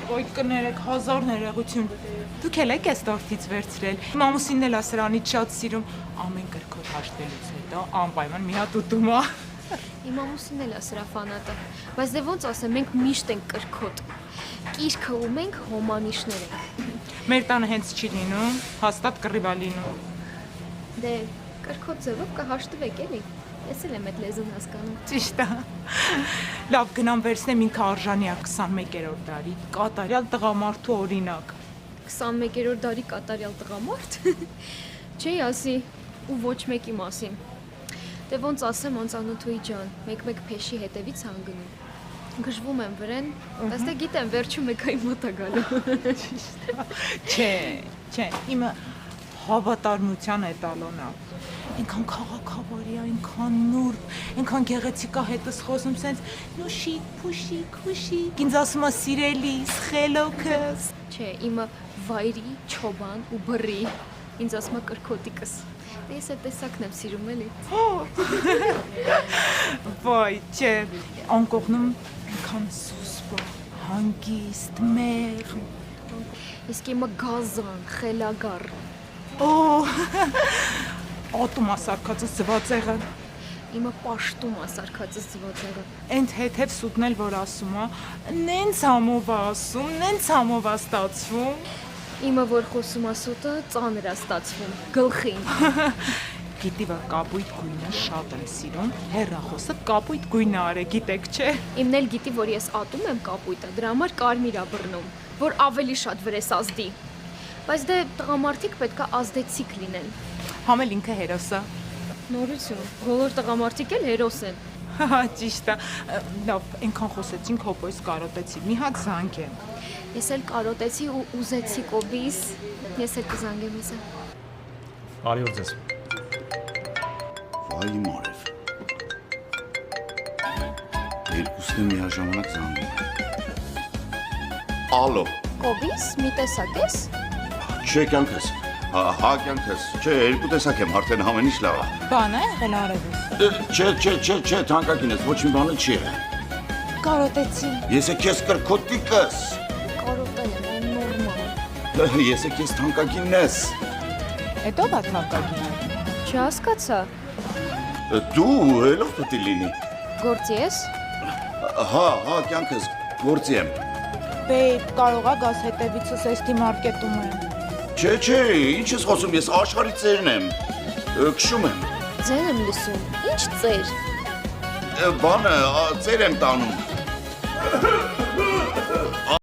Ոյ կներեք, հազար ներողություն։ Դուք էլ եք այս տորթից վերցրել։ Իմ ամուսինն էլ է սրանից շատ սիրում։ Ամեն կրկոտ հաշտվելուց հետո անպայման մի հատ ուտում է։ Իմ ամուսինն էլ է սրա ֆանատը, բայց դե ոնց ասեմ, մենք միշտ ենք կրքոտ։ Կիրքը ու մենք հոմանիշներ ենք։ Մեր տանը հենց չի լինում, հաստատ կռիվ է լինում։ Դե կրքոտ ձևով կհաշտվեք էլի։ Ես էլ եմ այդ լեզուն հասկանում։ Ճիշտ է։ Լավ, գնամ վերցնեմ ինքը արժանի է 21-րդ դարի կատարյալ տղամարդու օրինակ։ 21-րդ դարի կատարյալ տղամարդ։ Չի ասի ու ոչ մեկի մասին։ Դե ոնց ասեմ անծանոթուի ջան, մեկ-մեկ փեշի հետևից հանգնում։ Գժվում եմ վրեն, բայց դե գիտեմ վերջում եկայի մոտ է գալու։ Չէ, իմը հավատարմության էտալոնը։ Այնքան քաղաքավարի, այնքան նուրբ, այնքան գեղեցիկ է հետս խոսում, սենց նուշիկ, փուշիկ, հուշիկ, ինձ ասում է սիրելիս, խելոքս։ Չէ, իմը վայրի, չոբան ու բռի, ինձ ասում է կրքոտիկս։ Դե ես այդ տեսակն եմ սիրում էլի։ Վայ, չէ, անկողնում այնքան սուսպա, հանգիստ, մեղ։ Իսկ իմը գազան, խելագար։ Ատում է սարքածս ձվածեղը։ Իմը պաշտում է սարքածս ձվածեղը։ Էնդ հետև սուտն էլ որ ասում է, նենց համով է ասում, նենց համով է ստացվում։ Իմը որ խոսում է սուտը, ծանր է ստացվում, գլխին։ Գիտի որ կապույտ գույնը շատ եմ սիրում, հեռախոսը կապույտ գույնը արե, գիտեք չէ։ Իմն էլ գիտի, որ ես ատում եմ կապույտը, դրա համար կարմիր է բռնում, որ ավելի շատ վրես ազդի։ Բայց դե տղամարդիկ պետք է ազդեցիկ լինեն։ Համել ինքը հերոսը։ Նորություն, բոլոր տղամարդիկ էլ հերոս են։ Ճիշտ է։ Լավ, այնքան խոսեցինք, հոպոյս կարոտեցի։ Մի հատ զանգեմ։ Ես էլ կարոտեցի ու ուզեցի կոբիս։ Ես էլ կզանգեմ եսը։ Բարի օր ձեզ։ Վայ մարև։ Երկուսն է միաժամանակ զանգում։ Ալո։ Կոբիս, մի տեսակ ես։ Չէ կյանքս։ Հա կյանքս։ Չէ, երկու տեսակ եմ, արդեն ամեն ինչ լավ է։ Բան է եղել արևից։ Չէ, թանկագին ես, ոչ մի բանը չի եղել։ Կարոտեցի։ Ես է քեզ կրքոտիկս։ Կարոտել եմ, նորմալ։ Ես է քեզ թանկագինն ես։ Հետո բա թանկագին։ Չհասկացա։ Դու ելով պետք է լինի։ Գործի ես։ Հա, կյանքս, գործի եմ։ Բեյ, կարող է գազ հետևիցս էստի մարկետում եմ։ Չէ, ինչ ես խոսում, ես աշխարհի ծերն եմ։ Քշում եմ։ Ձեր եմ լսում։ Ինչ ծեր։ Բանը, ծեր եմ տանում։